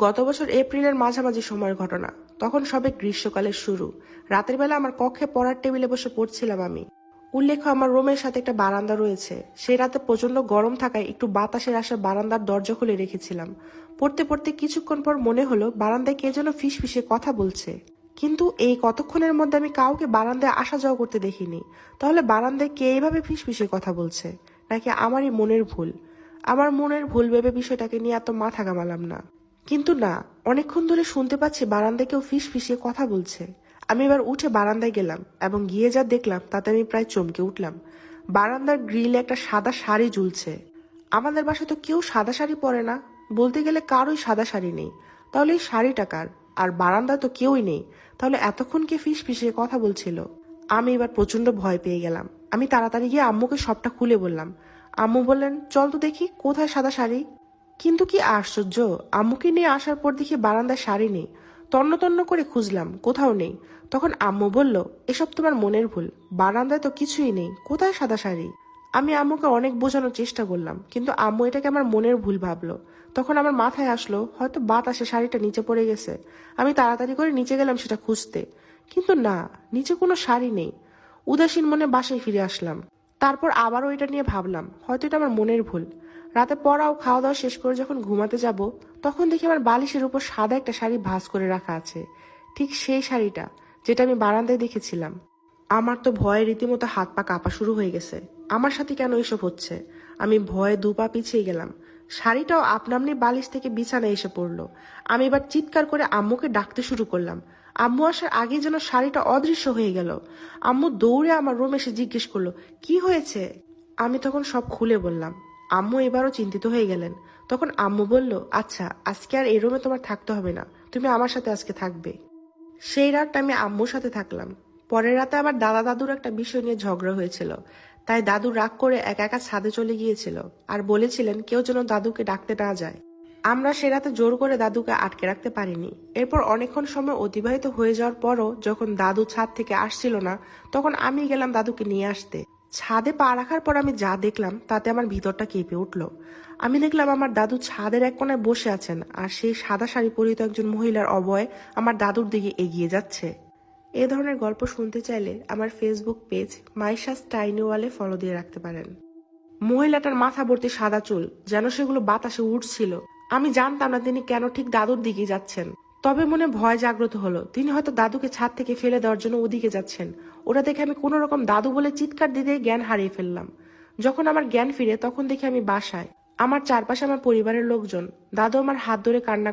গত বছর এপ্রিলের মাঝামাঝি সময়ের ঘটনা। তখন সবে গ্রীষ্মকালের শুরু। রাতের বেলা আমার কক্ষে পড়ার টেবিলে বসে পড়ছিলাম আমি। উল্লেখ্য, আমার রুমের সাথে একটা বারান্দা রয়েছে। সেই রাতে প্রচন্ড গরম থাকায় একটু বাতাসের আশা বারান্দার দরজা খুলে রেখেছিলাম। পড়তে পড়তে কিছুক্ষণ পর মনে হলো বারান্দায় কে যেন ফিসফিসে কথা বলছে। কিন্তু এই কতক্ষণের মধ্যে আমি কাউকে বারান্দায় আসা যাওয়া করতে দেখিনি। তাহলে বারান্দায় কে এইভাবে ফিসফিসে কথা বলছে? নাকি আমারই মনের ভুল? আমার মনের ভুল ভেবে বিষয়টাকে নিয়ে এত মাথা ঘামালাম না। কিন্তু না, অনেকক্ষণ ধরে শুনতে পাচ্ছি বারান্দায় কেউ ফিস ফিসিয়ে কথা বলছে। আমি এবার উঠে বারান্দায় গেলাম এবং গিয়ে যা দেখলাম তাতে আমি প্রায় চমকে উঠলাম। বারান্দার গ্রিলে একটা সাদা শাড়ি ঝুলছে। আমাদের বাসায় তো কেউ সাদা শাড়ি পরে না, বলতে গেলে কারোই সাদা শাড়ি নেই। তাহলে এই শাড়িটা কার? আর বারান্দায় তো কেউই নেই, তাহলে এতক্ষণ কে ফিস ফিসিয়ে কথা বলছিল? আমি এবার প্রচন্ড ভয় পেয়ে গেলাম। আমি তাড়াতাড়ি গিয়ে আম্মুকে সবটা খুলে বললাম। আম্মু বললেন, চল তো দেখি কোথায় সাদা শাড়ি। কিন্তু কি আশ্চর্য, আম্মুকে নিয়ে আসার পর দেখি বারান্দায় শাড়ি নেই। তন্ন তন্ন করে খুঁজলাম, কোথাও নেই। তখন আম্মু বলল, এসব তোমার মনের ভুল, বারান্দায় তো কিছুই নেই, কোথায় সাদা শাড়ি? আমি আম্মুকে অনেক বোঝানোর চেষ্টা করলাম, কিন্তু আম্মু এটাকে আমার মনের ভুল ভাবলো। তখন আমার মাথায় আসলো হয়তো বাতাসে শাড়িটা নিচে পড়ে গেছে। আমি তাড়াতাড়ি করে নিচে গেলাম সেটা খুঁজতে, কিন্তু না, নিচে কোনো শাড়ি নেই। উদাসীন মনে বাসায় ফিরে আসলাম। তারপর আবারও এটা নিয়ে ভাবলাম হয়তো এটা আমার মনের ভুল। রাতে পড়া ও খাওয়া দাওয়া শেষ করে যখন ঘুমাতে যাব, তখন দেখি আমার বালিশের উপর সাদা একটা শাড়ি ভাঁজ করে রাখা আছে। ঠিক সেই শাড়িটা যেটা আমি বারান্দায় দেখেছিলাম। আমার তো ভয়ে রীতিমতো হাত পা কাঁপা শুরু হয়ে গেছে। আমার সাথে কেন এসব হচ্ছে? আমি ভয়ে দুপা পিছিয়ে গেলাম। শাড়িটাও আপনামনি বালিশ থেকে বিছানায় এসে পড়লো। আমি এবার চিৎকার করে আম্মুকে ডাকতে শুরু করলাম। আম্মু আসার আগে যেন শাড়িটা অদৃশ্য হয়ে গেল। আম্মু দৌড়ে আমার রুম এসে জিজ্ঞেস করলো, কি হয়েছে? আমি তখন সব খুলে বললাম। আম্মু এবারও চিন্তিত হয়ে গেলেন। তখন আম্মু বলল, আচ্ছা, আজকে আর এই রুমে তোমার থাকতে হবে না, তুমি আমার সাথে আজকে থাকবে। সেই রাতটা আমি আম্মুর সাথে থাকলাম। পরের রাতে আবার দাদা দাদুর একটা বিষয় নিয়ে ঝগড়া হয়েছিল। তাই দাদু রাগ করে একা একা ছাদে চলে গিয়েছিল আর বলেছিলেন কেউ যেন দাদুকে ডাকতে না যায়। আমরা সে রাতে জোর করে দাদুকে আটকে রাখতে পারিনি। এরপর অনেকক্ষণ সময় অতিবাহিত হয়ে যাওয়ার পরও যখন দাদু ছাদ থেকে আসছিল না, তখন আমি গেলাম দাদুকে নিয়ে আসতে। ছাদে পা রাখার পর আমি যা দেখলাম তাতে আমার ভিতরটা কেঁপে উঠল। আমি দেখলাম আমার দাদু ছাদের এক কোনায় বসে আছেন, আর সেই সাদা শাড়ি পরিহিত একজন মহিলার অবয় আমার দাদুর দিকে এগিয়ে যাচ্ছে। এ ধরনের গল্প শুনতে চাইলে আমার ফেসবুক পেজ মাইশাস টাইনি ওয়ালে ফলো দিয়ে রাখতে পারেন। মহিলাটার মাথা ভর্তি সাদা চুল, যেন সেগুলো বাতাসে উড়ছিল। আমি জানতাম না তিনি কেন ঠিক দাদুর দিকে যাচ্ছেন। তবে মনে ভয় জাগ্রত হলো, তিনি হয়তো দাদুকে ছাদ থেকে ফেলে দেওয়ার জন্য ওদিকে যাচ্ছেন। ওটা দেখে আমি কোনো রকম দাদু বলে চিৎকার দিতে জ্ঞান হারিয়ে ফেললাম। যখন আমার জ্ঞান ফিরে তখন দেখি আমি বাসায়। আমার চারপাশে আমার পরিবারের লোকজন। দাদু আমার হাত ধরে কান্না